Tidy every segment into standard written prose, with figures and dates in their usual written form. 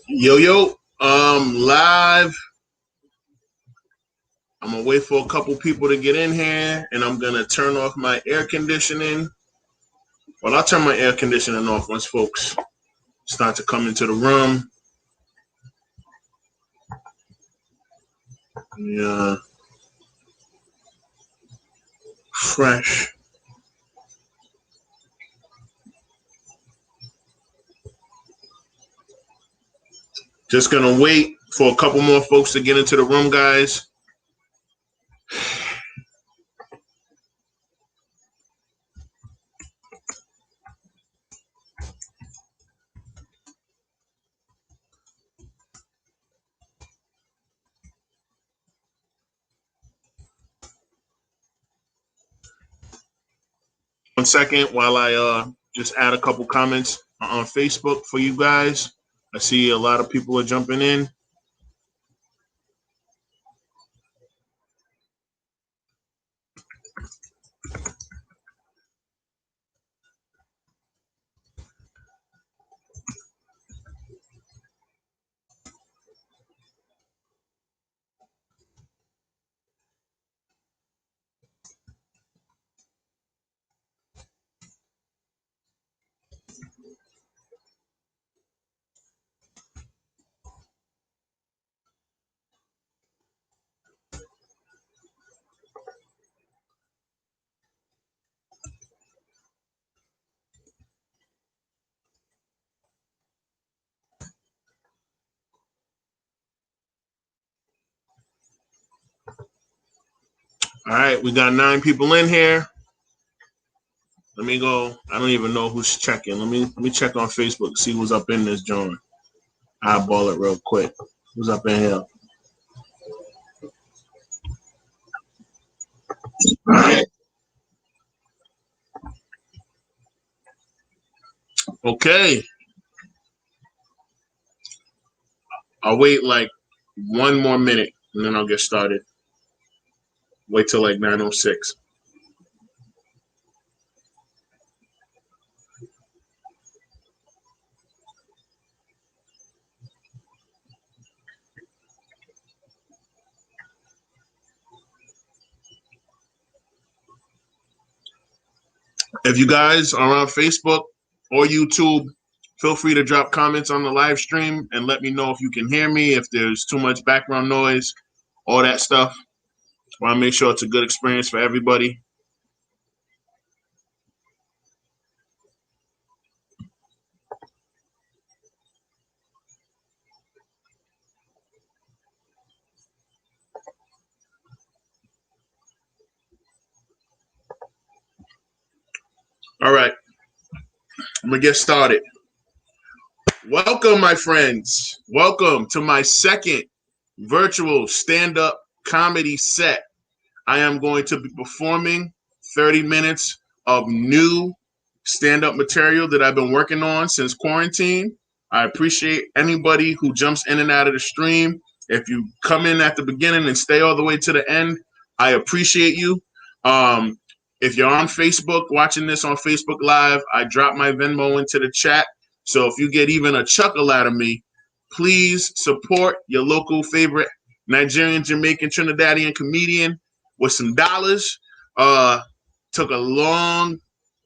Yo, live. I'm gonna wait for a couple people to get in here, and I'm gonna turn off my air conditioning. Well, I'll turn my air conditioning off once folks start to come into the room. Yeah, fresh. Just gonna wait for a couple more folks to get into the room, guys. 1 second while I just add a couple comments on Facebook for you guys. I see a lot of people are jumping in. All right, we got 9 people in here. Let me go. I don't even know who's checking. Let me check on Facebook, see who's up in this joint. Eyeball it real quick. Who's up in here? All right. Okay. I'll wait like 1 more minute and then I'll get started. Wait till like 9:06. If you guys are on Facebook or YouTube, feel free to drop comments on the live stream and let me know if you can hear me, if there's too much background noise, all that stuff. I want to make sure it's a good experience for everybody. All right. I'm going to get started. Welcome, my friends. Welcome to my second virtual stand-up comedy set. I am going to be performing 30 minutes of new stand-up material that I've been working on since quarantine. I appreciate anybody who jumps in and out of the stream. If you come in at the beginning and stay all the way to the end, I appreciate you. If you're on Facebook, watching this on Facebook Live, I dropped my Venmo into the chat. So if you get even a chuckle out of me, please support your local favorite Nigerian, Jamaican, Trinidadian comedian with some dollars. Took a long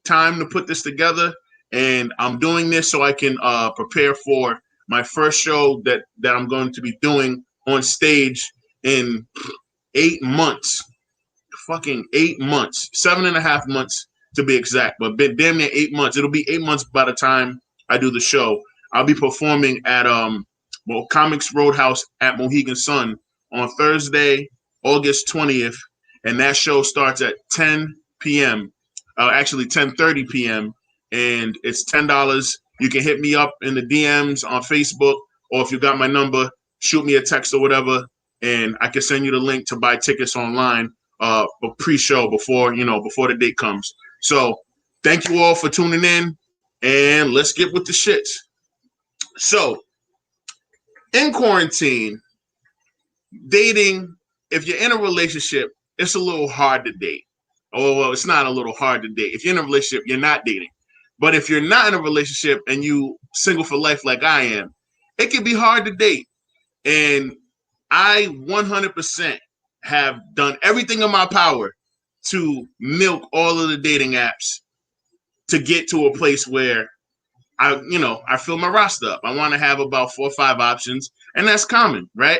time to put this together, and I'm doing this so I can prepare for my first show that I'm going to be doing on stage in 8 months. Fucking 8 months, 7.5 months to be exact, but damn near 8 months. It'll be 8 months by the time I do the show. I'll be performing at Comics Roadhouse at Mohegan Sun on Thursday, August 20th, and that show starts at 10 p.m. Actually 10:30 p.m. and it's $10. You can hit me up in the DMs on Facebook, or if you got my number, shoot me a text or whatever, and I can send you the link to buy tickets online pre-show before the date comes. So thank you all for tuning in, and let's get with the shits. So in quarantine, dating, if you're in a relationship, it's a little hard to date. Oh, well, it's not a little hard to date. If you're in a relationship, you're not dating. But if you're not in a relationship and you single for life like I am, it can be hard to date. And I 100% have done everything in my power to milk all of the dating apps to get to a place where I fill my roster up. I want to have about 4 or 5 options, and that's common, right?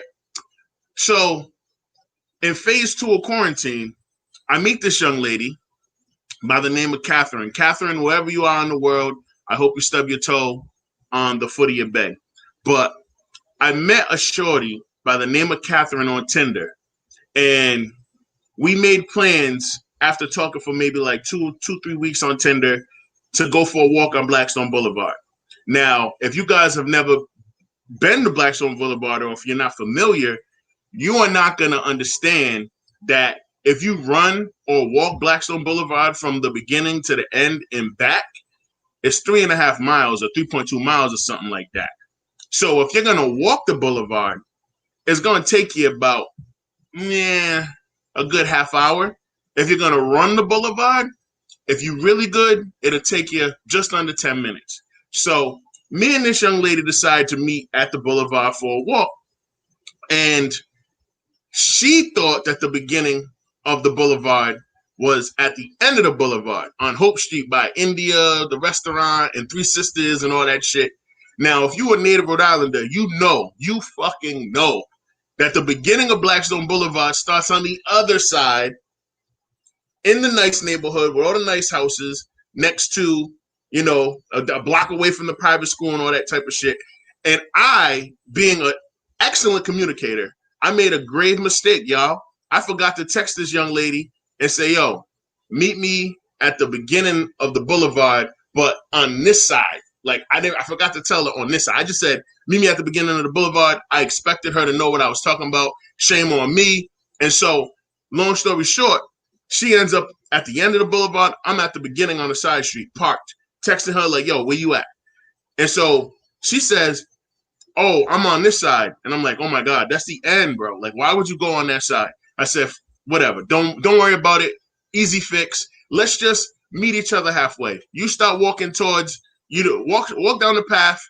So in phase 2 of quarantine, I meet this young lady by the name of Catherine. Catherine, wherever you are in the world, I hope you stub your toe on the foot of your bed. But I met a shorty by the name of Catherine on Tinder, and we made plans after talking for maybe like 3 weeks on Tinder to go for a walk on Blackstone Boulevard. Now, if you guys have never been to Blackstone Boulevard, or if you're not familiar, you are not going to understand that if you run or walk Blackstone Boulevard from the beginning to the end and back, it's 3.5 miles or 3.2 miles or something like that. So if you're going to walk the boulevard, it's going to take you about a good half hour. If you're going to run the boulevard, if you're really good, it'll take you just under 10 minutes. So me and this young lady decided to meet at the boulevard for a walk. And she thought that the beginning of the boulevard was at the end of the boulevard on Hope Street by India, the restaurant, and Three Sisters and all that shit. Now, if you're a native Rhode Islander, you fucking know that the beginning of Blackstone Boulevard starts on the other side in the nice neighborhood with all the nice houses next to, a block away from the private school and all that type of shit. And I, being an excellent communicator, I made a grave mistake, y'all. I forgot to text this young lady and say, yo, meet me at the beginning of the boulevard, but on this side. Like, I forgot to tell her on this side. I just said, meet me at the beginning of the boulevard. I expected her to know what I was talking about. Shame on me. And so, long story short, she ends up at the end of the boulevard. I'm at the beginning on the side street, parked, texting her like, yo, where you at? And so she says, oh, I'm on this side. And I'm like, oh my God, that's the end, bro. Like, why would you go on that side? I said, whatever. Don't worry about it. Easy fix. Let's just meet each other halfway. You start walking towards, walk down the path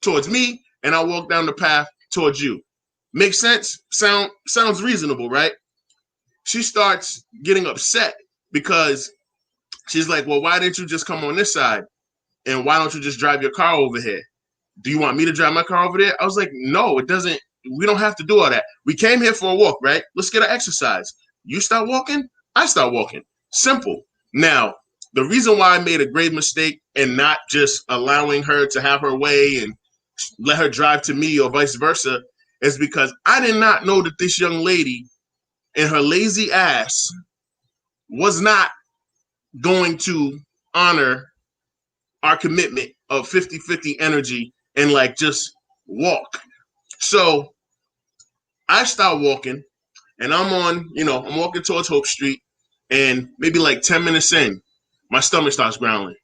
towards me, and I'll walk down the path towards you. Makes sense? Sounds reasonable, right? She starts getting upset because she's like, well, why didn't you just come on this side? And why don't you just drive your car over here? Do you want me to drive my car over there? I was like, no, it doesn't. We don't have to do all that. We came here for a walk, right? Let's get an exercise. You start walking, I start walking. Simple. Now, the reason why I made a grave mistake and not just allowing her to have her way and let her drive to me or vice versa is because I did not know that this young lady and her lazy ass was not going to honor our commitment of 50-50 energy and like just walk. So I start walking and I'm walking towards Hope Street, and maybe like 10 minutes in, my stomach starts growling.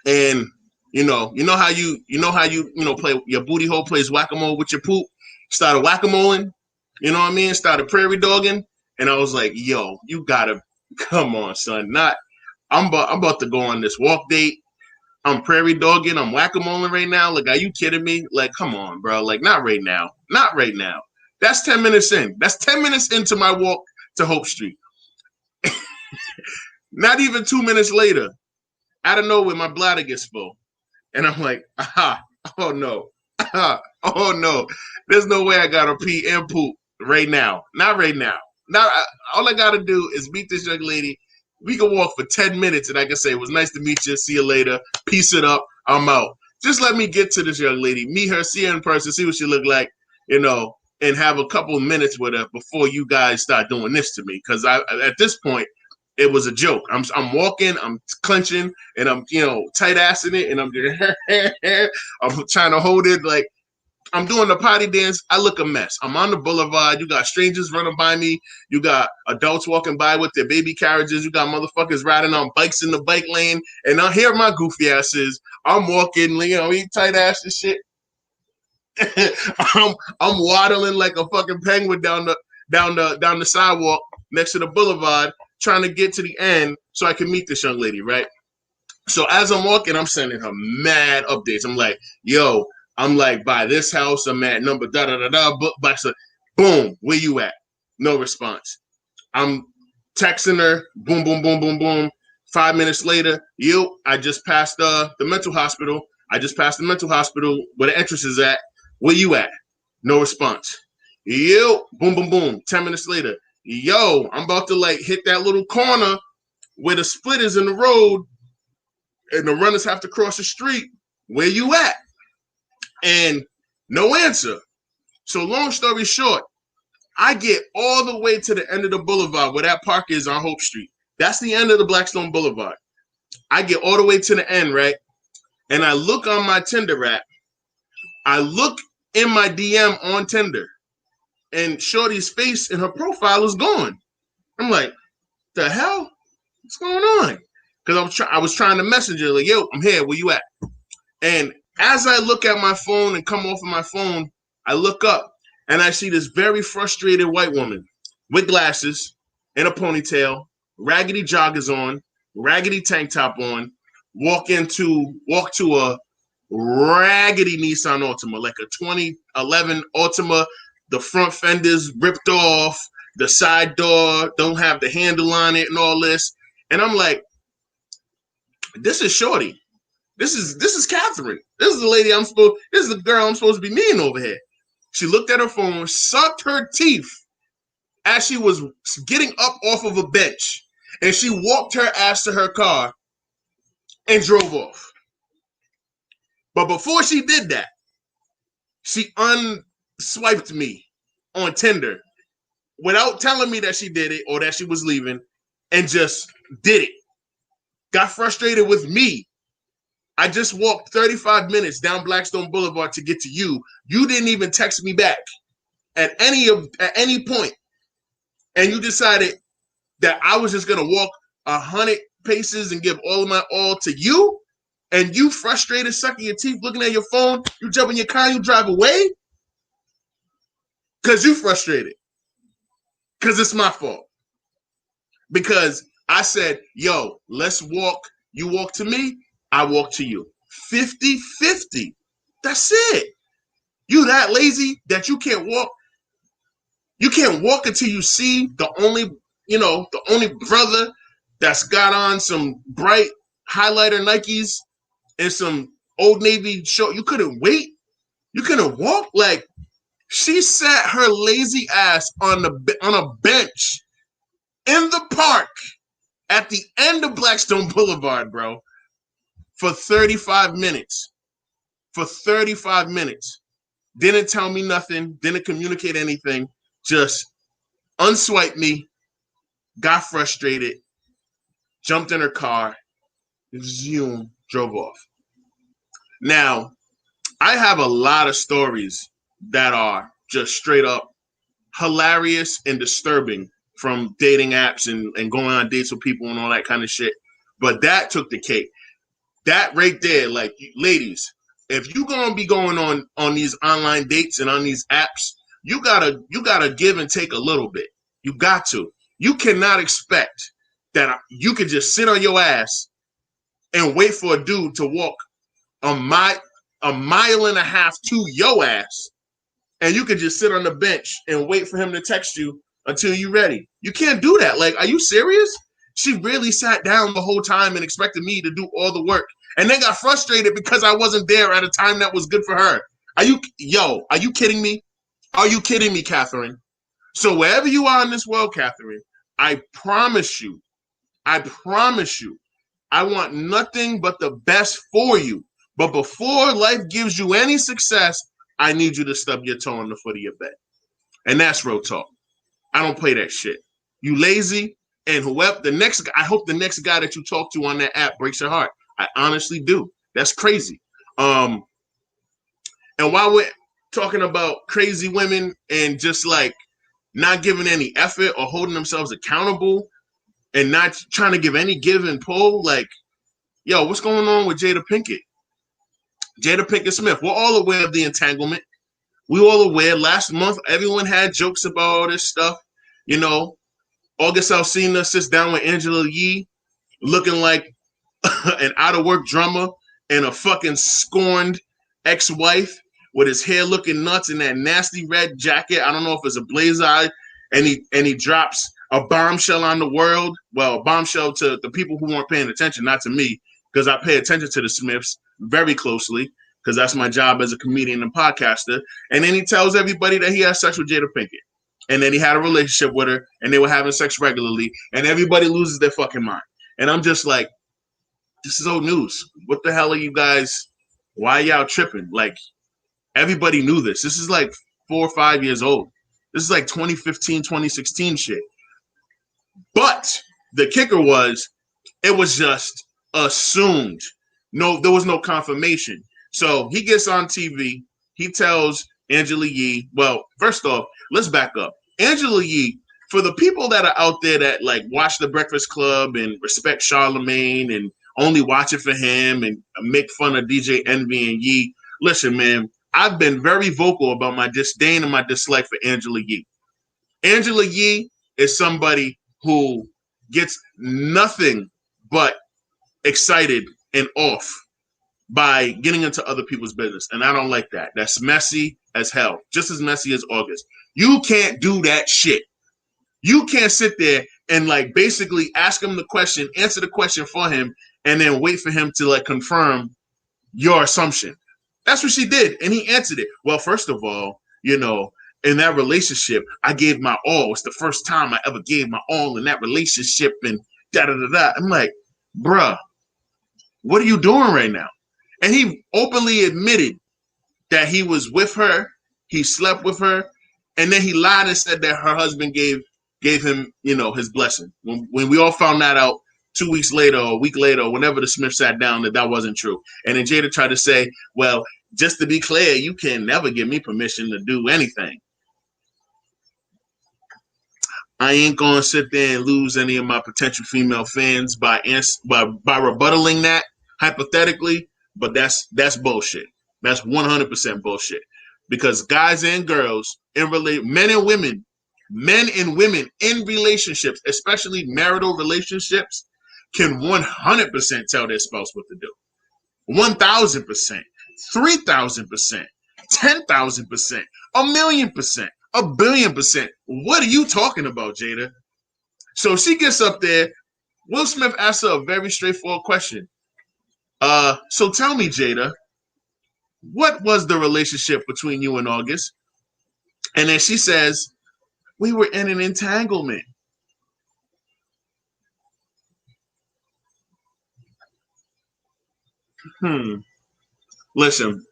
And you know how you play your booty hole plays whack-a-mole with your poop. Started whack-a-moling, you know what I mean? Started prairie dogging, and I was like, yo, you gotta come on, son. I'm about to go on this walk date. I'm prairie dogging. I'm whack-a-moling right now. Like, are you kidding me? Like, come on, bro. Like, not right now. Not right now. That's 10 minutes in. That's 10 minutes into my walk to Hope Street. Not even 2 minutes later, out of nowhere, my bladder gets full. And I'm like, oh no. Oh no. There's no way I gotta pee and poop right now. Not right now. Now, all I gotta do is meet this young lady. We can walk for 10 minutes and I can say, it was nice to meet you. See you later. Peace it up. I'm out. Just let me get to this young lady, meet her, see her in person, see what she look like, and have a couple of minutes with her before you guys start doing this to me. Because at this point, it was a joke. I'm walking, I'm clenching, and I'm tight assing it, and I'm trying to hold it like I'm doing the potty dance. I look a mess. I'm on the boulevard. You got strangers running by me. You got adults walking by with their baby carriages. You got motherfuckers riding on bikes in the bike lane. And I hear my goofy asses. I'm walking, tight ass and shit. I'm waddling like a fucking penguin down the sidewalk next to the boulevard, trying to get to the end so I can meet this young lady, right? So as I'm walking, I'm sending her mad updates. I'm like, yo, I'm like, by this house, I'm at number da-da-da-da, book by so boom, where you at? No response. I'm texting her, boom, boom, boom, boom, boom. 5 minutes later, I just passed the mental hospital. I just passed the mental hospital where the entrance is at. Where you at? No response. Boom, boom, boom. 10 minutes later, I'm about to like hit that little corner where the split is in the road and the runners have to cross the street. Where you at? And no answer. So long story short, I get all the way to the end of the boulevard where that park is on Hope Street. That's the end of the Blackstone Boulevard. I get all the way to the end, right? And I look on my Tinder app. I look in my DM on Tinder, and Shorty's face in her profile is gone. I'm like, the hell? What's going on? Because I was trying to message her, like, yo, I'm here. Where you at? And as I look at my phone and come off of my phone, I look up and I see this very frustrated white woman with glasses, in a ponytail, raggedy joggers on, raggedy tank top on, walk to a raggedy Nissan Altima, like a 2011 Altima. The front fender's ripped off, the side door don't have the handle on it, and all this. And I'm like, this is Shorty. This is Catherine. This is the lady this is the girl I'm supposed to be meeting over here. She looked at her phone, sucked her teeth as she was getting up off of a bench, and she walked her ass to her car and drove off. But before she did that, she unswiped me on Tinder without telling me that she did it or that she was leaving, and just did it. Got frustrated with me. I just walked 35 minutes down Blackstone Boulevard to get to you. You didn't even text me back at any point. And you decided that I was just going to walk 100 paces and give all of my all to you? And you frustrated, sucking your teeth, looking at your phone, you jump in your car, you drive away? Because you frustrated. Because it's my fault. Because I said, yo, let's walk. You walk to me, I walk to you. 50-50. That's it. You that lazy that you can't walk. You can't walk until you see the only brother that's got on some bright highlighter Nikes and some Old Navy short. You couldn't wait. You couldn't walk. Like, she sat her lazy ass on a bench in the park at the end of Blackstone Boulevard, bro, for 35 minutes. For 35 minutes. Didn't tell me nothing. Didn't communicate anything. Just unswiped me. Got frustrated. Jumped in her car. Zoom. Drove off. Now, I have a lot of stories that are just straight up hilarious and disturbing from dating apps and going on dates with people and all that kind of shit. But that took the cake. That right there, like, ladies, if you're gonna be going on these online dates and on these apps, you gotta give and take a little bit. You got to. You cannot expect that you could just sit on your ass and wait for a dude to walk a mile and a half to your ass, and you could just sit on the bench and wait for him to text you until you're ready. You can't do that. Like, are you serious? She really sat down the whole time and expected me to do all the work, and then got frustrated because I wasn't there at a time that was good for her. Are you kidding me? Are you kidding me, Catherine? So wherever you are in this world, Catherine, I promise you, I want nothing but the best for you. But before life gives you any success, I need you to stub your toe on the foot of your bed. And that's real talk. I don't play that shit. You lazy, and whoever I hope the next guy that you talk to on that app breaks your heart. I honestly do. That's crazy. And while we're talking about crazy women and just like not giving any effort or holding themselves accountable and not trying to give any give and pull, like, yo, what's going on with Jada Pinkett? Jada Pinkett Smith. We're all aware of the entanglement. We all aware. Last month, everyone had jokes about all this stuff. You know, August Alsina sits down with Angela Yee, looking like an out-of-work drummer and a fucking scorned ex-wife with his hair looking nuts in that nasty red jacket. I don't know if it's a blazer, and he drops a bombshell on the world. Well, a bombshell to the people who weren't paying attention, not to me, because I pay attention to the Smiths very closely, because that's my job as a comedian and podcaster. And then he tells everybody that he has sex with Jada Pinkett. And then he had a relationship with her, and they were having sex regularly, and everybody loses their fucking mind. And I'm just like, this is old news. What the hell are you guys? Why y'all tripping? Like, everybody knew this. This is like 4 or 5 years old. This is like 2015, 2016 shit. But the kicker was, it was just assumed. No, there was no confirmation. So he gets on TV. He tells Angela Yee, well, first off, let's back up. Angela Yee, for the people that are out there that like watch The Breakfast Club and respect Charlemagne and only watch it for him and make fun of DJ Envy and Yee, listen, man, I've been very vocal about my disdain and my dislike for Angela Yee. Angela Yee is somebody who gets nothing but excited and off by getting into other people's business. And I don't like that. That's messy as hell. Just as messy as August. You can't do that shit. You can't sit there and like basically ask him the question, answer the question for him, and then wait for him to like confirm your assumption. That's what she did. And he answered it. Well, first of all, you know, in that relationship, I gave my all. It's the first time I ever gave my all in that relationship and da-da-da-da. I'm like, bruh, what are you doing right now? And he openly admitted that he was with her, he slept with her, and then he lied and said that her husband gave him, you know, his blessing. When we all found that out 2 weeks later or a week later, or whenever the Smith sat down, that wasn't true. And then Jada tried to say, well, just to be clear, you can never give me permission to do anything. I ain't gonna sit there and lose any of my potential female fans by rebuttaling that hypothetically, but that's bullshit. That's 100% bullshit. Because guys and girls men and women in relationships, especially marital relationships, can 100% tell their spouse what to do. 1,000%, 3,000%, 10,000%, 1,000,000%. 1,000,000,000%. What are you talking about, Jada? So she gets up there. Will Smith asks her a very straightforward question. So tell me, Jada, what was the relationship between you and August? And then she says, we were in an entanglement. Listen,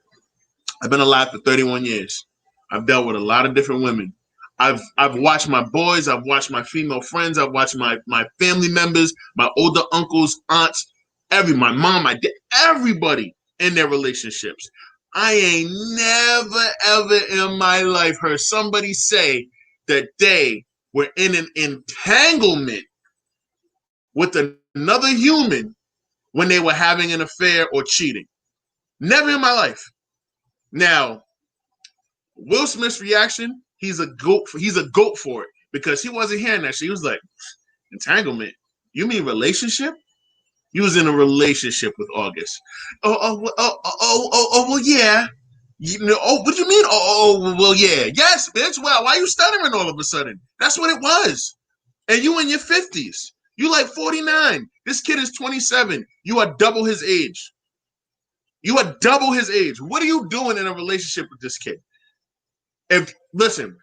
I've been alive for 31 years. I've dealt with a lot of different women. I've watched my boys. I've watched my female friends. I've watched my family members, my older uncles, aunts, my mom, my dad, everybody in their relationships. I ain't never, ever in my life heard somebody say that they were in an entanglement with another human when they were having an affair or cheating. Never in my life. Now, Will Smith's reaction, he's a goat for it, because he wasn't hearing that shit. He was like, entanglement? You mean relationship? You was in a relationship with August. Well, yeah. You know, what do you mean? Well, yeah. Yes, bitch. Well, why are you stuttering all of a sudden? That's what it was. And you in your 50s. You like 49. This kid is 27. You are double his age. You are double his age. What are you doing in a relationship with this kid? Listen,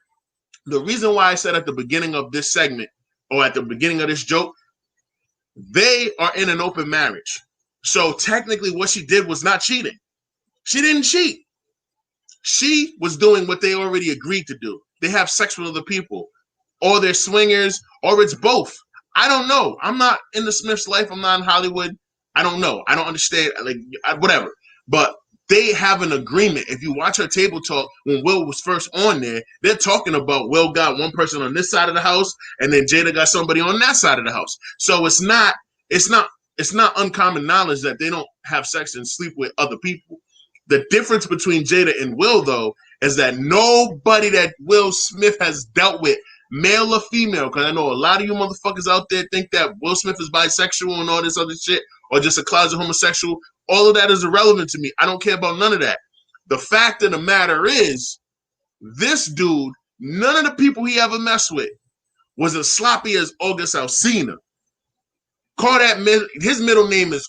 the reason why I said at the beginning of this segment or at the beginning of this joke, they are in an open marriage. So technically what she did was not cheating. She didn't cheat. She was doing what they already agreed to do. They have sex with other people, or they're swingers, or it's both. I don't know. I'm not in the Smith's life. I'm not in Hollywood. I don't know. I don't understand. Like, whatever. But they have an agreement. If you watch her table talk, when Will was first on there, they're talking about Will got one person on this side of the house, and then Jada got somebody on that side of the house. So it's not uncommon knowledge that they don't have sex and sleep with other people. The difference between Jada and Will, though, is that nobody that Will Smith has dealt with, male or female, because I know a lot of you motherfuckers out there think that Will Smith is bisexual and all this other shit, or just a closet homosexual, all of that is irrelevant to me. I don't care about none of that. The fact of the matter is, this dude, none of the people he ever messed with was as sloppy as August Alsina. Call that, his middle name is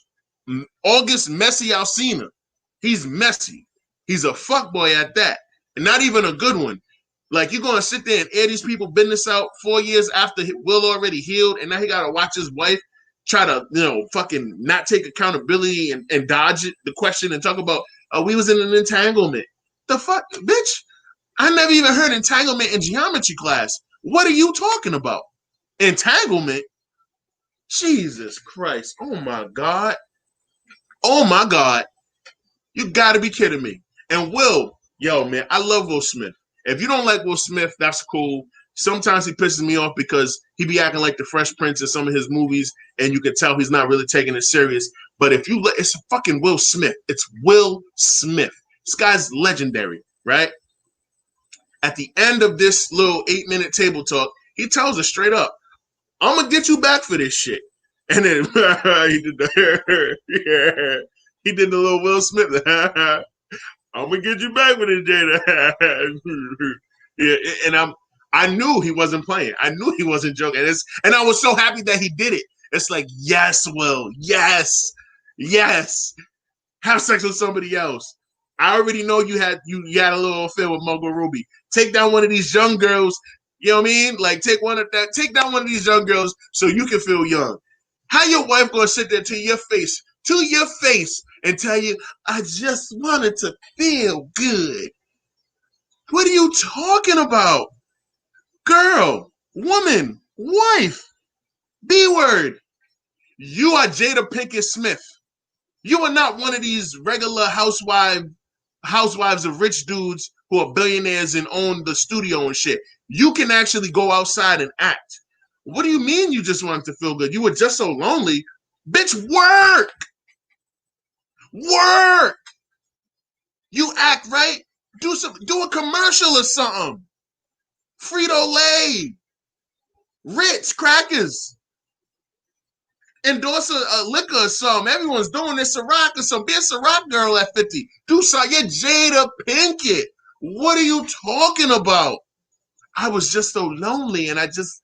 August Messy Alsina. He's messy. He's a fuckboy at that. And not even a good one. Like, you're going to sit there and air these people business out 4 years after Will already healed, and now he got to watch his wife try to, fucking not take accountability and dodge it, the question, and talk about, we was in an entanglement. The fuck, bitch? I never even heard entanglement in geometry class. What are you talking about? Entanglement? Jesus Christ. Oh, my God. Oh, my God. You got to be kidding me. And Will, yo, man, I love Will Smith. If you don't like Will Smith, that's cool. Sometimes he pisses me off because he be acting like the Fresh Prince in some of his movies, and you can tell he's not really taking it serious. But if you, it's fucking Will Smith. It's Will Smith. This guy's legendary, right? At the end of this little 8-minute table talk, he tells us straight up, I'm going to get you back for this shit. And then he did the, yeah, he did the little Will Smith. I'm going to get you back for this, Jada. Yeah, and I knew he wasn't playing. I knew he wasn't joking. And I was so happy that he did it. It's like, yes, Will. Yes. Yes. Have sex with somebody else. I already know you had a little affair with Margot Robbie. Take down one of these young girls. You know what I mean? Like, take down one of these young girls so you can feel young. How your wife gonna sit there to your face, and tell you, I just wanted to feel good? What are you talking about? Girl, woman, wife, B-word. You are Jada Pinkett Smith. You are not one of these regular housewives of rich dudes who are billionaires and own the studio and shit. You can actually go outside and act. What do you mean you just wanted to feel good? You were just so lonely. Bitch, work! Work! You act right. Do a commercial or something. Frito-Lay. Ritz Crackers. Endorse a liquor or something. Everyone's doing this. Ciroc or something. Be a Ciroc girl at 50. Do something. You're Jada Pinkett. What are you talking about? I was just so lonely and I just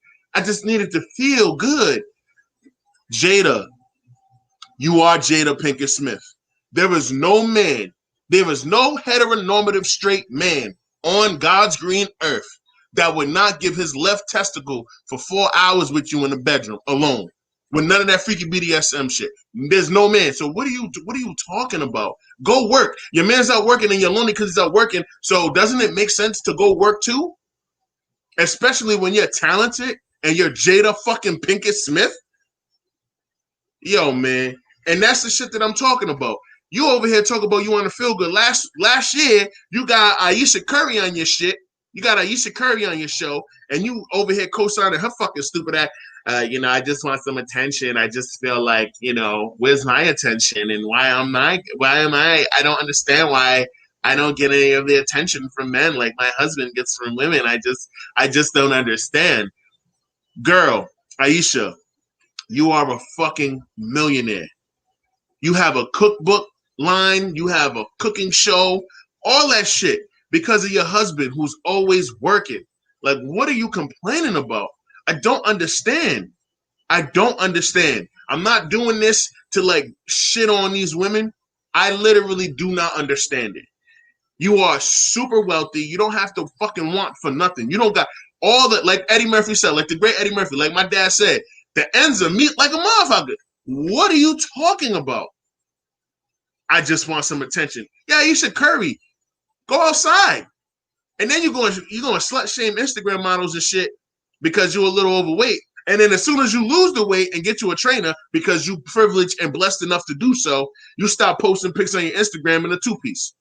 needed to feel good. Jada, you are Jada Pinkett Smith. There is no heteronormative straight man on God's green earth that would not give his left testicle for 4 hours with you in the bedroom alone, with none of that freaky BDSM shit. There's no man. So what are you talking about? Go work. Your man's out working and you're lonely because he's out working. So doesn't it make sense to go work too? Especially when you're talented and you're Jada fucking Pinkett Smith? Yo, man. And that's the shit that I'm talking about. You over here talking about you want to feel good. Last year, you got Aisha Curry on your shit. You got Aisha Curry on your show, and you over here co-signing her fucking stupid act. I just want some attention. I just feel like, where's my attention? And why am I? I don't understand why I don't get any of the attention from men like my husband gets from women. I just don't understand. Girl, Aisha, you are a fucking millionaire. You have a cookbook line. You have a cooking show. All that shit because of your husband who's always working. Like, what are you complaining about? I don't understand. I'm not doing this to, like, shit on these women. I literally do not understand it. You are super wealthy. You don't have to fucking want for nothing. You don't got all the, like Eddie Murphy said, like the great Eddie Murphy, like my dad said, the ends of meat like a motherfucker. What are you talking about? I just want some attention. Yeah, you should curry. Go outside. And then you're going to slut shame Instagram models and shit because you're a little overweight. And then as soon as you lose the weight and get you a trainer because you privileged and blessed enough to do so, you stop posting pics on your Instagram in a two-piece.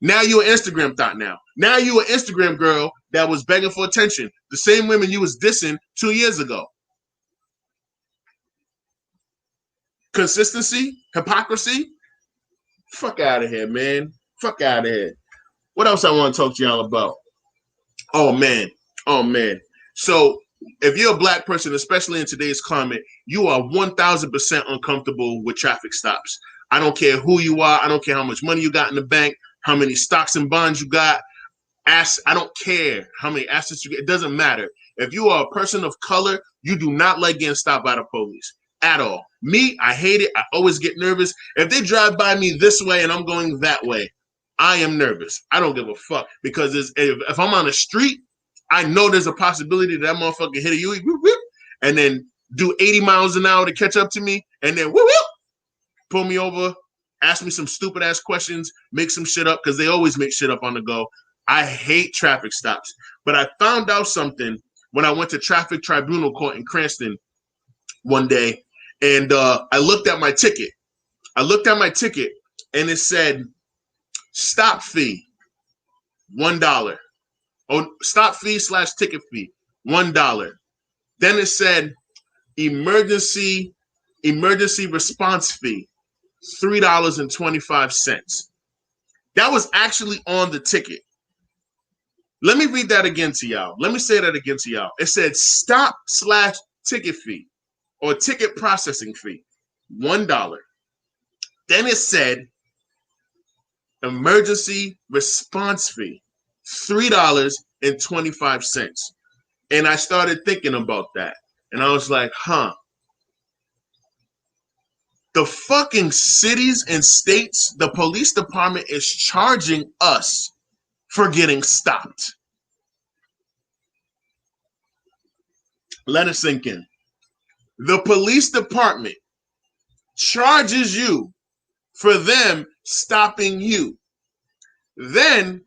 Now you're an Instagram thought now. Now you're an Instagram girl that was begging for attention. The same women you was dissing 2 years ago. Consistency? Hypocrisy? Fuck out of here, man. Fuck out of here. What else I want to talk to y'all about? Oh, man. So if you're a black person, especially in today's climate, you are 1,000% uncomfortable with traffic stops. I don't care who you are. I don't care how much money you got in the bank, how many stocks and bonds you got. I don't care how many assets you get. It doesn't matter. If you are a person of color, you do not like getting stopped by the police at all. Me, I hate it. I always get nervous. If they drive by me this way and I'm going that way, I am nervous. I don't give a fuck because if I'm on the street, I know there's a possibility that motherfucker hit a U, and then do 80 miles an hour to catch up to me, and then pull me over, ask me some stupid ass questions, make some shit up because they always make shit up on the go. I hate traffic stops, but I found out something when I went to traffic tribunal court in Cranston one day, and I looked at my ticket. And it said stop fee $1. Oh, stop fee / ticket fee $1. Then it said emergency response fee $3.25. That was actually on the ticket. Let me read that again to y'all. Let me say that again to y'all. It said stop / ticket fee or ticket processing fee $1. Then it said emergency response fee $3.25. And I started thinking about that. And I was like, the fucking cities and states, the police department is charging us for getting stopped. Let it sink in. The police department charges you for them stopping you. Then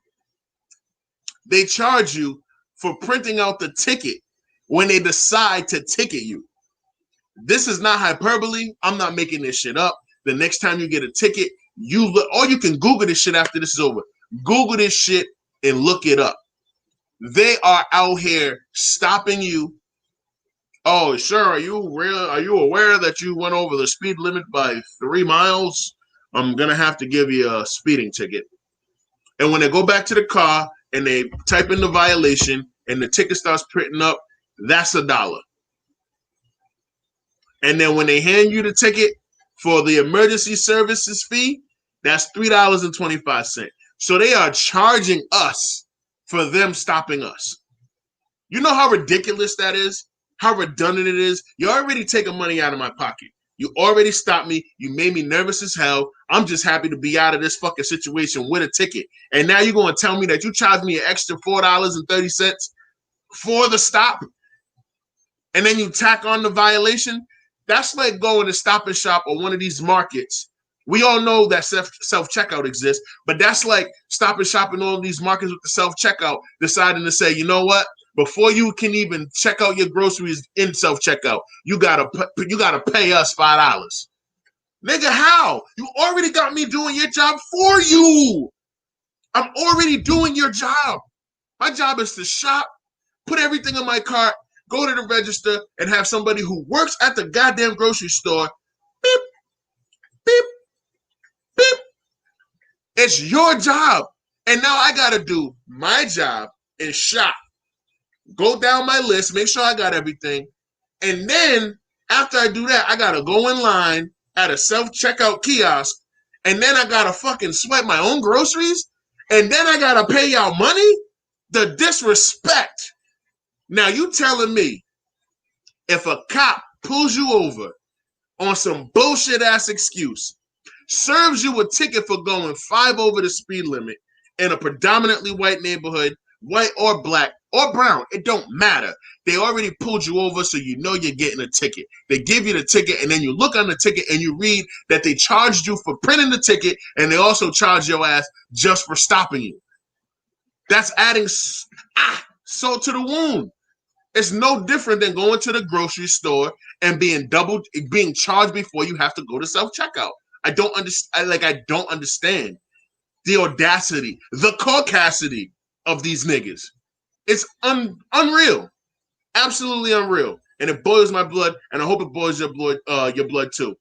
they charge you for printing out the ticket when they decide to ticket you. This is not hyperbole. I'm not making this shit up. The next time you get a ticket, you look, or you can Google this shit after this is over. Google this shit and look it up. They are out here stopping you. Oh, sure. Are you aware that you went over the speed limit by 3 miles? I'm gonna have to give you a speeding ticket. And when they go back to the car and they type in the violation and the ticket starts printing up, that's $1. And then when they hand you the ticket for the emergency services fee, that's $3.25. So they are charging us for them stopping us. You know how ridiculous that is? How redundant it is? You're already taking money out of my pocket. You already stopped me. You made me nervous as hell. I'm just happy to be out of this fucking situation with a ticket. And now you're going to tell me that you charged me an extra $4.30 for the stop? And then you tack on the violation? That's like going to Stop and Shop or one of these markets. We all know that self-checkout exists, but that's like Stop and Shop in all of these markets with the self-checkout deciding to say, you know what? Before you can even check out your groceries in self-checkout, you gotta pay us $5. Nigga, how? You already got me doing your job for you. I'm already doing your job. My job is to shop, put everything in my cart, go to the register, and have somebody who works at the goddamn grocery store beep, beep, beep. It's your job. And now I got to do my job and shop. Go down my list, make sure I got everything. And then after I do that, I got to go in line at a self-checkout kiosk. And then I got to fucking sweat my own groceries. And then I got to pay y'all money? The disrespect. Now you telling me if a cop pulls you over on some bullshit ass excuse, serves you a ticket for going 5 over the speed limit in a predominantly white neighborhood, white or black or brown, it don't matter. They already pulled you over, so you know you're getting a ticket. They give you the ticket, and then you look on the ticket and you read that they charged you for printing the ticket, and they also charge your ass just for stopping you. That's adding salt to the wound. It's no different than going to the grocery store and being charged before you have to go to self-checkout. I don't understand the audacity, the caucasity of these niggas. It's unreal, absolutely unreal, and it boils my blood, and I hope it boils your blood too.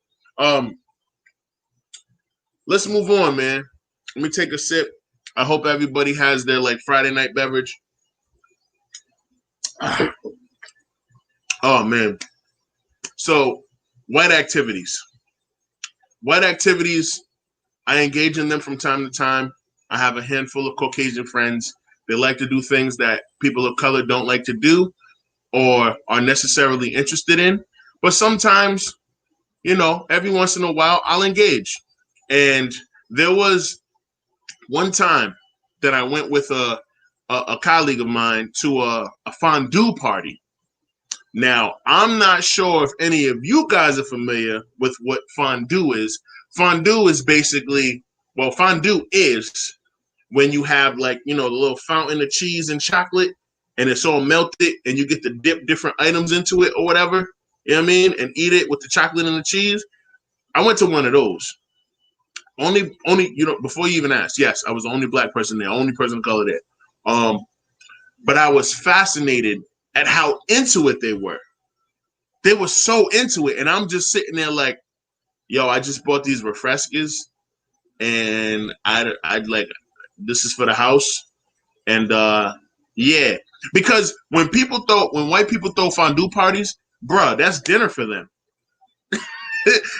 Let's move on, man. Let me take a sip. I hope everybody has their Friday night beverage. Oh man. So white activities. White activities, I engage in them from time to time. I have a handful of Caucasian friends. They like to do things that people of color don't like to do or are necessarily interested in. But sometimes, every once in a while, I'll engage. And there was one time that I went with a colleague of mine to a fondue party. Now, I'm not sure if any of you guys are familiar with what fondue is. Fondue is basically, fondue is when you have the little fountain of cheese and chocolate and it's all melted and you get to dip different items into it or whatever, you know what I mean? And eat it with the chocolate and the cheese. I went to one of those. Only, before you even asked, yes, I was the only black person there, only person of color there. But I was fascinated at how into it they were. They were so into it. And I'm just sitting there like, yo, I just bought these refrescas and I'd like, this is for the house. And yeah, because when white people throw fondue parties, bruh, that's dinner for them.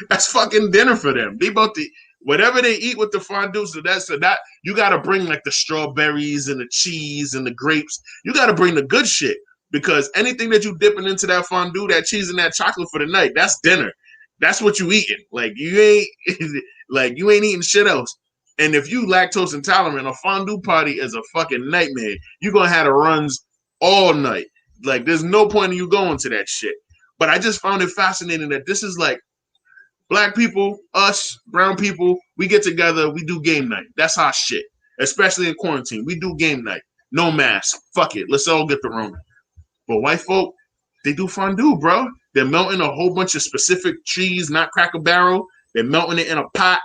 That's fucking dinner for them. They about to whatever they eat with the fondue. So that you got to bring like the strawberries and the cheese and the grapes. You got to bring the good shit because anything that you dipping into that fondue, that cheese and that chocolate for the night, that's dinner. That's what you eating. Like you ain't eating shit else. And if you lactose intolerant, a fondue party is a fucking nightmare. You're gonna have the runs all night. Like there's no point in you going to that shit. But I just found it fascinating that this is like black people, us, brown people, we get together, we do game night. That's our shit. Especially in quarantine. We do game night. No mask. Fuck it. Let's all get the Rona. But white folk, they do fondue, bro. They're melting a whole bunch of specific cheese, not Cracker Barrel. They're melting it in a pot,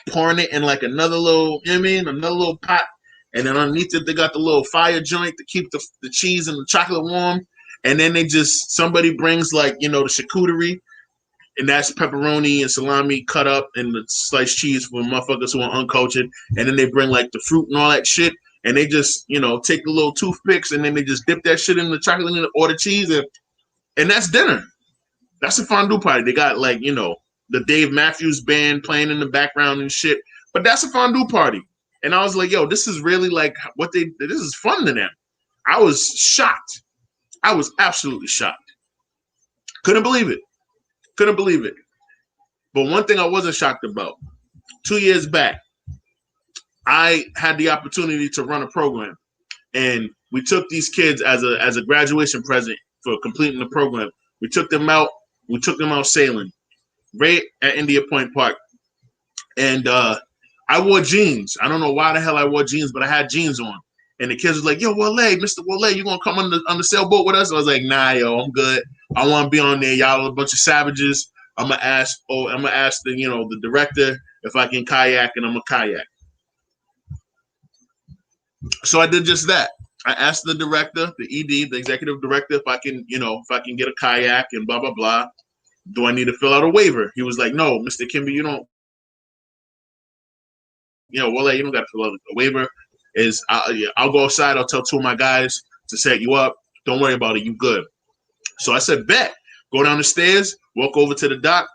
pouring it in like another little, another little pot. And then underneath it, they got the little fire joint to keep the cheese and the chocolate warm. And then somebody brings like, the charcuterie. And that's pepperoni and salami cut up and the sliced cheese for motherfuckers who are uncultured. And then they bring like the fruit and all that shit. And they just, take the little toothpicks and then they just dip that shit in the chocolate or the cheese. And that's dinner. That's a fondue party. They got like, the Dave Matthews Band playing in the background and shit. But that's a fondue party. And I was like, yo, this is really like this is fun to them. I was shocked. I was absolutely shocked. Couldn't believe it. But one thing I wasn't shocked about, 2 years back, I had the opportunity to run a program. And we took these kids as a graduation present for completing the program. We took them out sailing right at India Point Park. And I wore jeans. I don't know why the hell I wore jeans, but I had jeans on. And the kids was like, yo, Wole, Mr. Wole, you gonna come on the sailboat with us? I was like, nah, yo, I'm good. I want to be on there. Y'all are a bunch of savages. I'm gonna ask the the director if I can kayak, and I'm gonna kayak. So I did just that. I asked the director, the ED, the executive director, if I can get a kayak and blah blah blah. Do I need to fill out a waiver? He was like, no, Mr. Kimby, you don't. Wole, you don't got to fill out a waiver. I'll go outside. I'll tell two of my guys to set you up. Don't worry about it. You good. So I said, bet. Go down the stairs, walk over to the dock,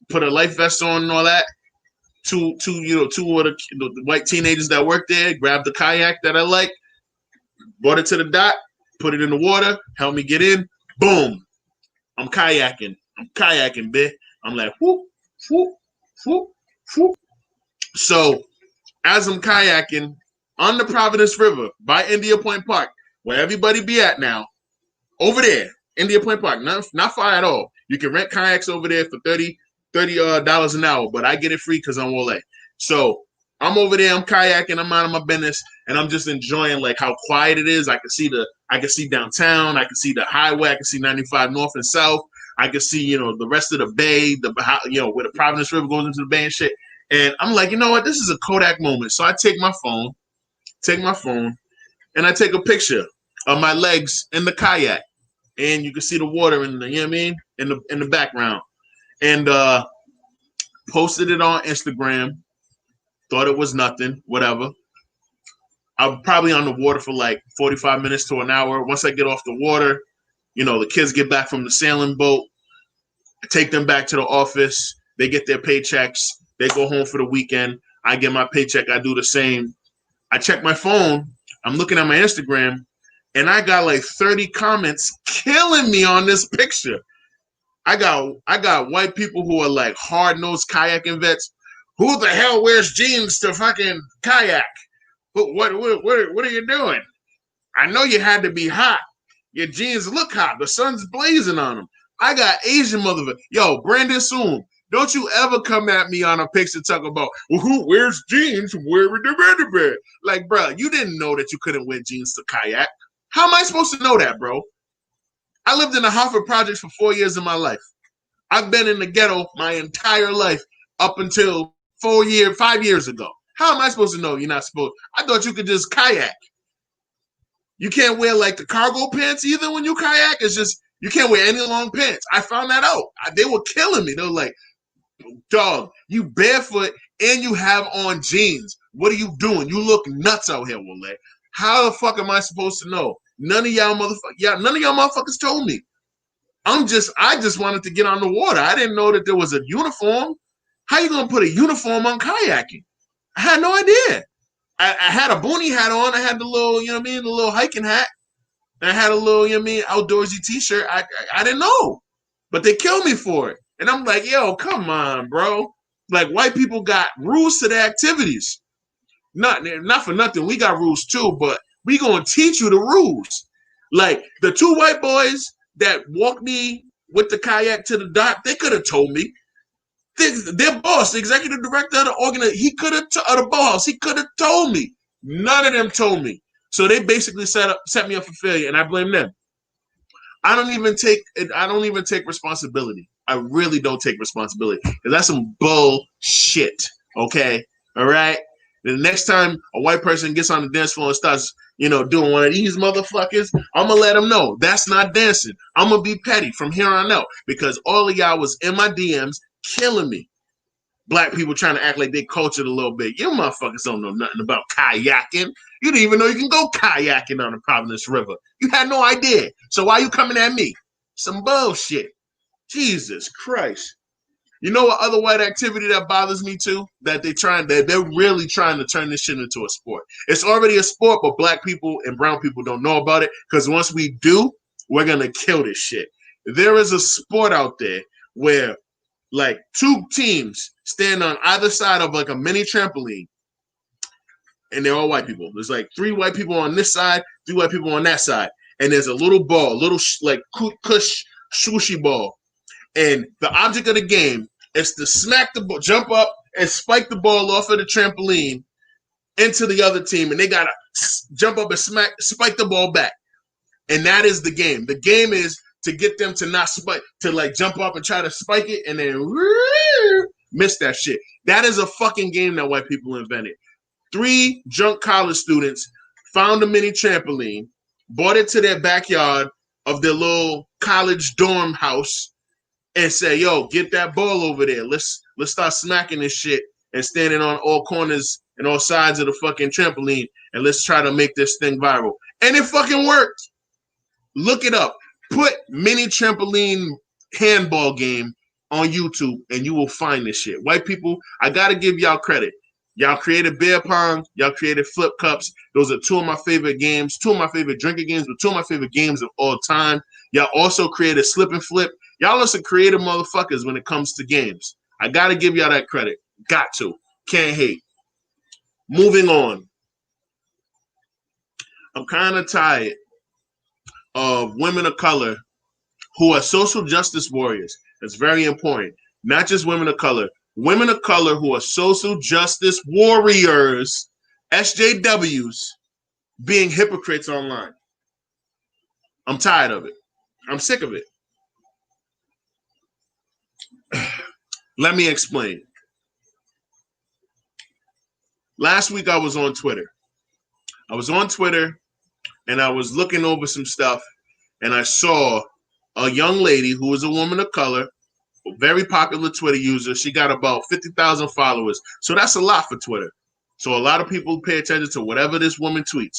put a life vest on and all that. Two of the white teenagers that worked there, grabbed the kayak that I like, brought it to the dock, put it in the water, helped me get in. Boom. I'm kayaking, bitch. I'm like, whoop, whoop, whoop, whoop. So as I'm kayaking on the Providence River by India Point Park, where everybody be at now, over there, India Point Park, not far at all. You can rent kayaks over there for $30 an hour, but I get it free because I'm Wole. So I'm over there, I'm kayaking, I'm out of my business, and I'm just enjoying like how quiet it is. I can see downtown, I can see the highway, I can see 95 north and south. I can see, the rest of the bay, where the Providence River goes into the bay and shit. And I'm like, you know what? This is a Kodak moment. So I take my phone, and I take a picture of my legs in the kayak. And you can see the water in the, in the background. And posted it on Instagram. Thought it was nothing, whatever. I'm probably on the water for like 45 minutes to an hour. Once I get off the water, The kids get back from the sailing boat. I take them back to the office. They get their paychecks. They go home for the weekend. I get my paycheck. I do the same. I check my phone. I'm looking at my Instagram, and I got like 30 comments killing me on this picture. I got white people who are like hard-nosed kayaking vets. Who the hell wears jeans to fucking kayak? What are you doing? I know you had to be hot. Your jeans look hot. The sun's blazing on them. I got Asian motherfuckers. Yo, Brandon Soon, don't you ever come at me on a picture talk about, well, who wears jeans? Like, bro, you didn't know that you couldn't wear jeans to kayak. How am I supposed to know that, bro? I lived in the Hartford Projects for 4 years of my life. I've been in the ghetto my entire life up until 5 years ago. How am I supposed to know you're not supposed? I thought you could just kayak. You can't wear like the cargo pants either when you kayak. It's just you can't wear any long pants. I found that out. They were killing me. They were like, dog, you barefoot and you have on jeans. What are you doing? You look nuts out here, Wole. How the fuck am I supposed to know? None of y'all motherfuckers told me. I just wanted to get on the water. I didn't know that there was a uniform. How you gonna put a uniform on kayaking? I had no idea. I had a boonie hat on. I had the little, the little hiking hat. And I had a little, outdoorsy t-shirt. I didn't know. But they killed me for it. And I'm like, yo, come on, bro. Like, white people got rules to their activities. Not for nothing. We got rules too, but we gonna teach you the rules. Like, the 2 white boys that walked me with the kayak to the dock, they could have told me. Their boss, the executive director of the organization, of the boss, he could have told me. None of them told me. So they basically set me up for failure, and I blame them. I don't even take responsibility. I really don't take responsibility because that's some bullshit. Okay, all right. The next time a white person gets on the dance floor and starts, doing one of these motherfuckers, I'm gonna let them know that's not dancing. I'm gonna be petty from here on out because all of y'all was in my DMs killing me. Black people trying to act like they cultured a little bit. You motherfuckers don't know nothing about kayaking. You didn't even know you can go kayaking on the Providence River. You had no idea. So why you coming at me? Some bullshit. Jesus Christ. You know what other white activity that bothers me too? That they're really trying to turn this shit into a sport. It's already a sport, but black people and brown people don't know about it because once we do, we're going to kill this shit. There is a sport out there where like 2 teams stand on either side of like a mini trampoline and they're all white people. There's like 3 white people on this side, 3 white people on that side. And there's a little ball, like cush swooshy ball. And the object of the game is to smack the ball, jump up and spike the ball off of the trampoline into the other team. And they got to jump up and spike the ball back. And that is the game. The game is to get them to not spike, to like jump up and try to spike it and then miss that shit. That is a fucking game that white people invented. 3 drunk college students found a mini trampoline, brought it to their backyard of their little college dorm house, and said, yo, get that ball over there. Let's start smacking this shit and standing on all corners and all sides of the fucking trampoline, and let's try to make this thing viral. And it fucking worked. Look it up. Put mini trampoline handball game on YouTube, and you will find this shit. White people, I got to give y'all credit. Y'all created beer pong. Y'all created flip cups. Those are 2 of my favorite games, 2 of my favorite drinking games, but 2 of my favorite games of all time. Y'all also created slip and flip. Y'all are some creative motherfuckers when it comes to games. I got to give y'all that credit. Got to. Can't hate. Moving on. I'm kind of tired of women of color who are social justice warriors. That's very important. Not just women of color. Women of color who are social justice warriors, SJWs, being hypocrites online. I'm tired of it. I'm sick of it. Let me explain. Last week I was on Twitter. And I was looking over some stuff, and I saw a young lady who was a woman of color, a very popular Twitter user. She got about 50,000 followers. So that's a lot for Twitter. So a lot of people pay attention to whatever this woman tweets.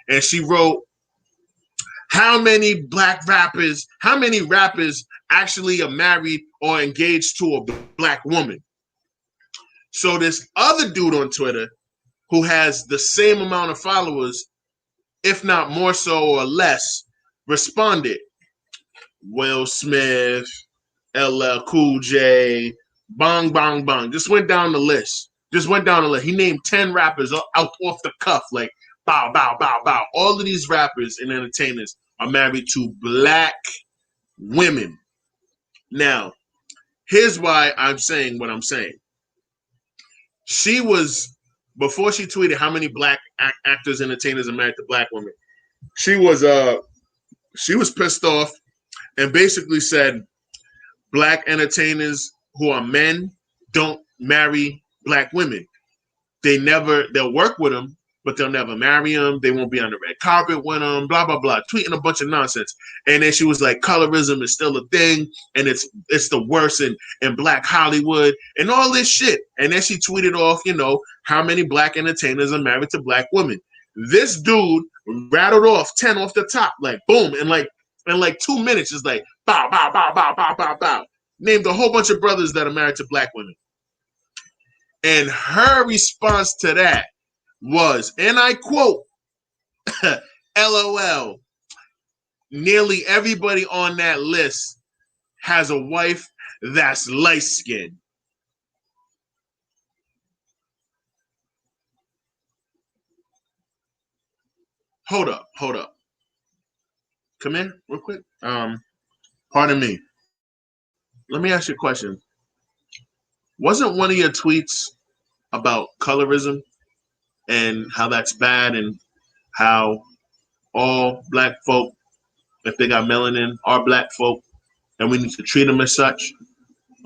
And she wrote, How many how many rappers actually are married or engaged to a black woman? So this other dude on Twitter who has the same amount of followers, if not more so or less, responded. Will Smith, LL Cool J, bong, bong, bong. Just went down the list. He named 10 rappers out off the cuff, like bow, bow, bow, bow. All of these rappers and entertainers are married to black women. Now, here's why I'm saying what I'm saying. She was, before she tweeted how many black actors, entertainers are married to black women, she was pissed off and basically said black entertainers who are men don't marry black women. They'll work with them, but they'll never marry them. They won't be on the red carpet with them, blah, blah, blah, tweeting a bunch of nonsense. And then she was like, colorism is still a thing, and it's the worst in black Hollywood, and all this shit. And then she tweeted off, how many black entertainers are married to black women. This dude rattled off 10 off the top, like, boom, in like 2 minutes, it's like, bow, bow, bow, bow, bow, bow, bow. Named a whole bunch of brothers that are married to black women. And her response to that was, and I quote, LOL, nearly everybody on that list has a wife that's light-skinned. Hold up. Come in real quick. Pardon me. Let me ask you a question. Wasn't one of your tweets about colorism and how that's bad and how all black folk, if they got melanin, are black folk and we need to treat them as such?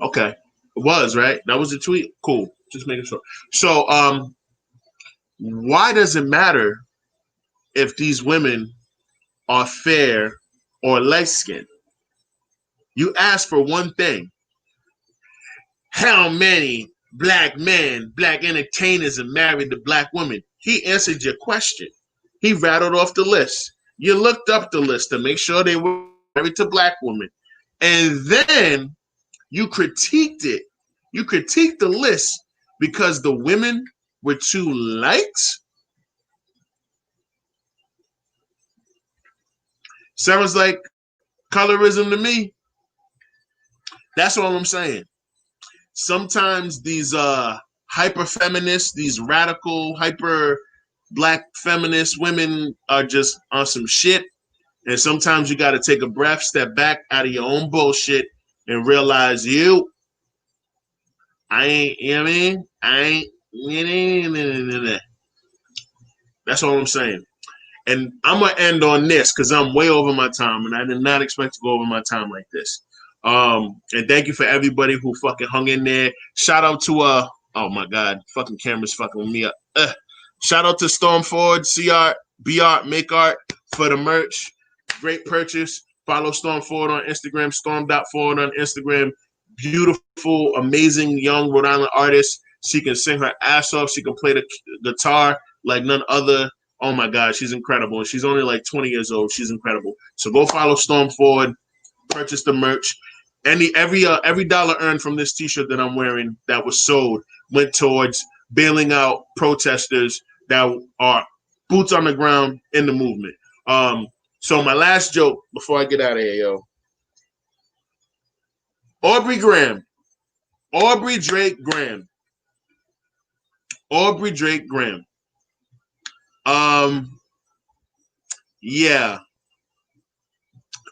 Okay. It was, right? That was the tweet? Cool. Just making sure. So why does it matter if these women are fair or light-skinned? You asked for one thing. How many black men, black entertainers are married to black women? He answered your question. He rattled off the list. You looked up the list to make sure they were married to black women. And then you critiqued it. You critiqued the list because the women were too light? Sounds like colorism to me. That's all I'm saying. Sometimes these hyper feminists, these radical hyper black feminist women are just on some shit. And sometimes you got to take a breath, step back out of your own bullshit and realize That's all I'm saying. And I'm going to end on this because I'm way over my time and I did not expect to go over my time like this. And thank you for everybody who fucking hung in there. Shout out to oh my god, fucking camera's fucking with me up. Shout out to Storm Ford, CR, BR, Make Art for the merch. Great purchase. Follow Storm Ford on Instagram, storm.ford on Instagram. Beautiful, amazing young Rhode Island artist. She can sing her ass off. She can play the guitar like none other. Oh my god, she's incredible. And she's only like 20 years old. She's incredible. So go follow Storm Ford. Purchase the merch. Every dollar earned from this t-shirt that I'm wearing that was sold went towards bailing out protesters that are boots on the ground in the movement. So my last joke before I get out of here, yo. Aubrey Drake Graham. Yeah.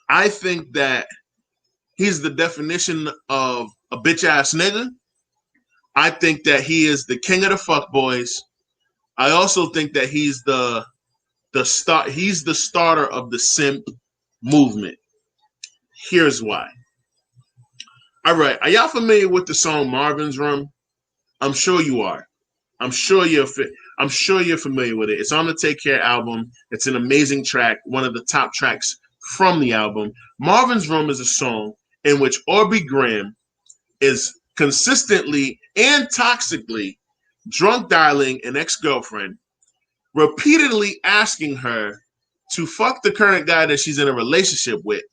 I think that he's the definition of a bitch ass nigga. I think that he is the king of the fuckboys. I also think that he's the starter of the simp movement. Here's why. All right, are y'all familiar with the song Marvin's Room? I'm sure you are. I'm sure you're familiar with it. It's on the Take Care album. It's an amazing track, one of the top tracks from the album. Marvin's Room is a song in which Aubrey Graham is consistently and toxically drunk dialing an ex-girlfriend, repeatedly asking her to fuck the current guy that she's in a relationship with.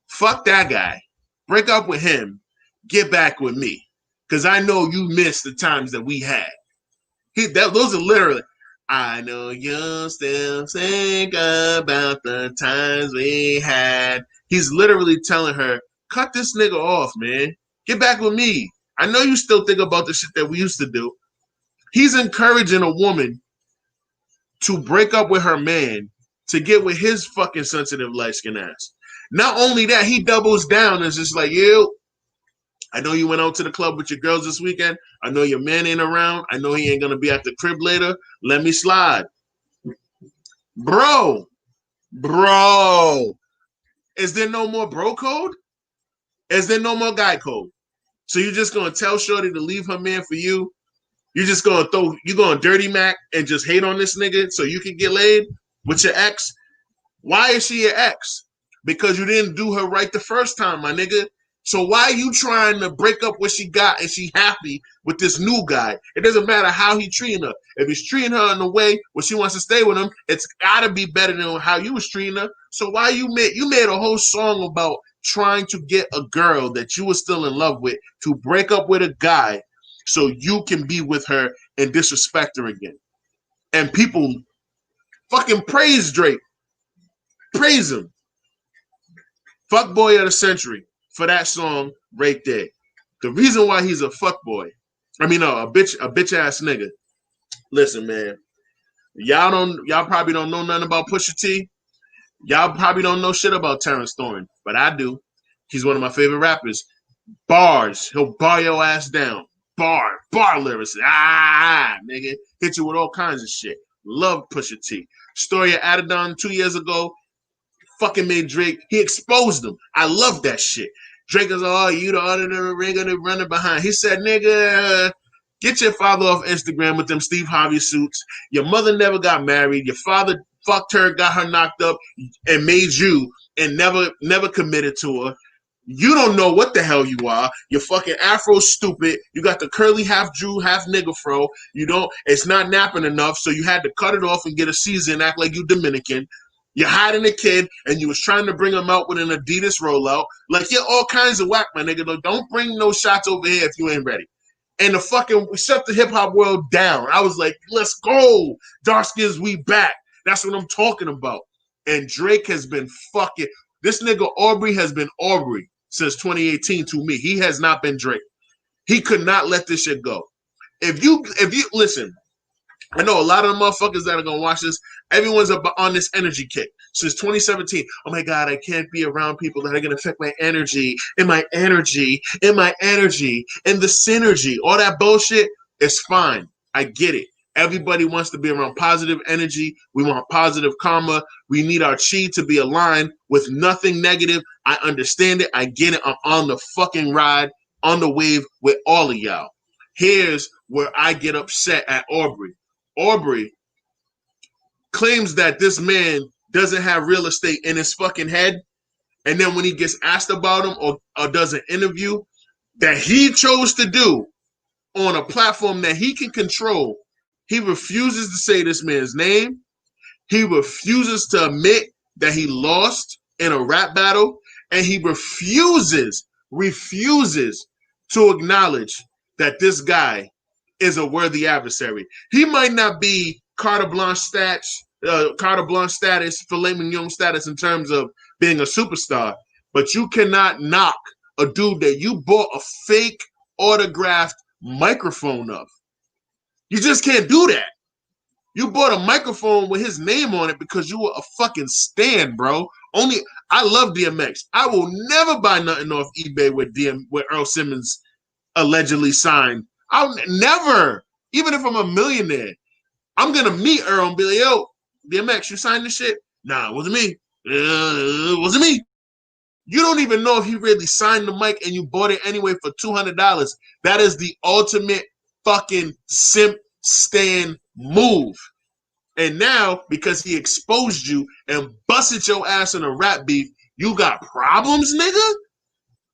Fuck that guy. Break up with him. Get back with me. Because I know you missed the times that we had. Those are literally, I know you still think about the times we had. He's literally telling her, cut this nigga off, man. Get back with me. I know you still think about the shit that we used to do. He's encouraging a woman to break up with her man to get with his fucking sensitive light-skinned ass. Not only that, he doubles down and is just like, you, I know you went out to the club with your girls this weekend. I know your man ain't around. I know he ain't going to be at the crib later. Let me slide. Bro, is there no more bro code? Is there no more guy code? So you're just going to tell Shorty to leave her man for you? You're just going to dirty Mac and just hate on this nigga so you can get laid with your ex? Why is she your ex? Because you didn't do her right the first time, my nigga. So why are you trying to break up what she got and she happy with this new guy? It doesn't matter how he treating her. If he's treating her in a way where she wants to stay with him, it's got to be better than how you was treating her. So why you made a whole song about trying to get a girl that you were still in love with to break up with a guy so you can be with her and disrespect her again. And people fucking praise Drake. Praise him. Fuckboy of the century for that song right there. The reason why he's a fuckboy, a bitch ass nigga. Listen, man. Y'all probably don't know nothing about Pusha T. Y'all probably don't know shit about Terrence Thorne, but I do. He's one of my favorite rappers. Bars. He'll bar your ass down. Bar lyrics. Nigga. Hit you with all kinds of shit. Love Pusha T. Story of Adidon 2 years ago. Fucking made Drake. He exposed him. I love that shit. Drake is, oh, you the ordinary ringer running behind. He said, nigga, get your father off Instagram with them Steve Harvey suits. Your mother never got married. Your father fucked her, got her knocked up, and made you, and never committed to her. You don't know what the hell you are. You're fucking Afro stupid. You got the curly half Jew, half nigga fro. It's not napping enough, so you had to cut it off and get a Caesar and act like you Dominican. You're hiding a kid, and you was trying to bring him out with an Adidas rollout. Like, you're all kinds of whack, my nigga. Don't bring no shots over here if you ain't ready. And we shut the hip-hop world down. I was like, let's go. Dark skins, we back. That's what I'm talking about. And Drake has been fucking... This nigga Aubrey has been Aubrey since 2018 to me. He has not been Drake. He could not let this shit go. If you listen... I know a lot of the motherfuckers that are going to watch this, everyone's on this energy kick since 2017. Oh my God, I can't be around people that are going to affect my energy, and the synergy. All that bullshit is fine. I get it. Everybody wants to be around positive energy. We want positive karma. We need our chi to be aligned with nothing negative. I understand it. I get it. I'm on the fucking ride, on the wave with all of y'all. Here's where I get upset at Aubrey. Aubrey claims that this man doesn't have real estate in his fucking head. And then when he gets asked about him or does an interview that he chose to do on a platform that he can control, he refuses to say this man's name. He refuses to admit that he lost in a rap battle. And he refuses to acknowledge that this guy is a worthy adversary. He might not be carte blanche status, filet mignon status in terms of being a superstar, but you cannot knock a dude that you bought a fake autographed microphone of. You just can't do that. You bought a microphone with his name on it because you were a fucking stan, bro. I love DMX. I will never buy nothing off eBay with Earl Simmons allegedly signed. I'll never, even if I'm a millionaire, I'm going to meet Earl and be like, yo, DMX, you signed this shit? Nah, it wasn't me. It wasn't me. You don't even know if he really signed the mic and you bought it anyway for $200. That is the ultimate fucking simp stand move. And now, because he exposed you and busted your ass in a rap beef, you got problems, nigga?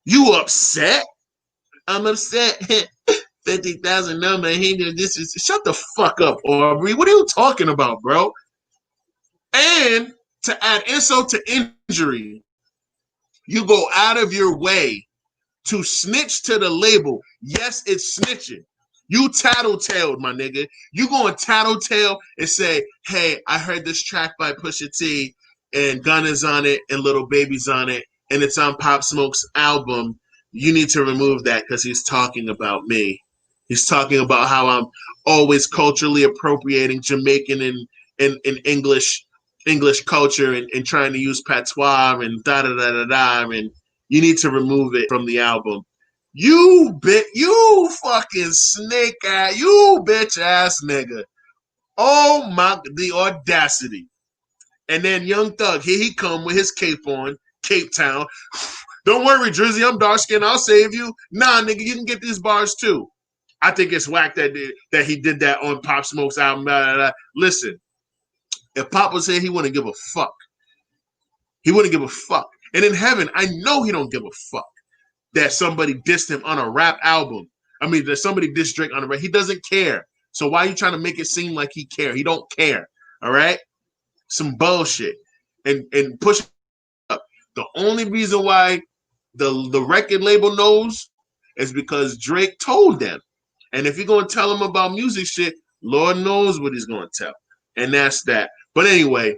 You upset? I'm upset. 50,000 number. Shut the fuck up, Aubrey. What are you talking about, bro? And To add insult to injury, you go out of your way to snitch to the label. Yes, it's snitching. You tattletaled, my nigga. You go and tattletale and say, hey, I heard this track by Pusha T and Gunna's on it and Little Baby's on it and it's on Pop Smoke's album. You need to remove that because he's talking about me. He's talking about how I'm always culturally appropriating Jamaican and English culture and trying to use patois and da-da-da-da-da, and you need to remove it from the album. You fucking snake ass, you bitch ass nigga. Oh my, the audacity. And then Young Thug, here he come with his cape on, Cape Town. Don't worry, Drizzy, I'm dark skinned, I'll save you. Nah, nigga, you can get these bars too. I think it's whack that he did that on Pop Smoke's album. Blah, blah, blah. Listen, if Pop was here, he wouldn't give a fuck. He wouldn't give a fuck. And in heaven, I know he don't give a fuck that somebody dissed him on a rap album. I mean, that somebody dissed Drake on a rap. He doesn't care. So why are you trying to make it seem like he care? He don't care. All right? Some bullshit. And push up. The only reason why the record label knows is because Drake told them. And if you're going to tell him about music shit, Lord knows what he's going to tell. And that's that. But anyway,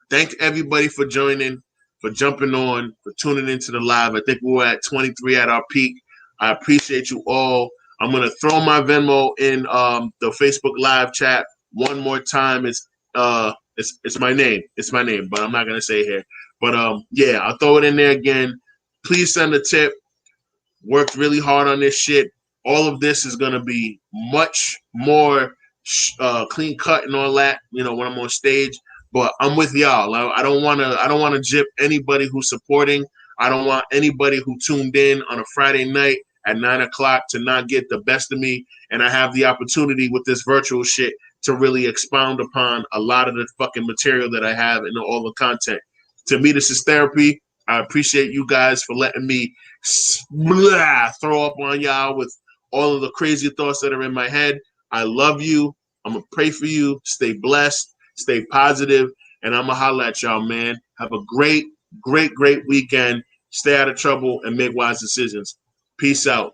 thank everybody for joining, for jumping on, for tuning into the live. I think we were at 23 at our peak. I appreciate you all. I'm going to throw my Venmo in the Facebook live chat one more time. It's my name. It's my name, but I'm not going to say it here. But yeah, I'll throw it in there again. Please send a tip. Worked really hard on this shit. All of this is going to be much more clean cut and all that, you know, when I'm on stage. But I'm with y'all. I don't want to jip anybody who's supporting. I don't want anybody who tuned in on a Friday night at 9 o'clock to not get the best of me. And I have the opportunity with this virtual shit to really expound upon a lot of the fucking material that I have and all the content. To me, this is therapy. I appreciate you guys for letting me throw up on y'all with all of the crazy thoughts that are in my head. I love you. I'm going to pray for you. Stay blessed. Stay positive. And I'm going to holler at y'all, man. Have a great, great, great weekend. Stay out of trouble and make wise decisions. Peace out.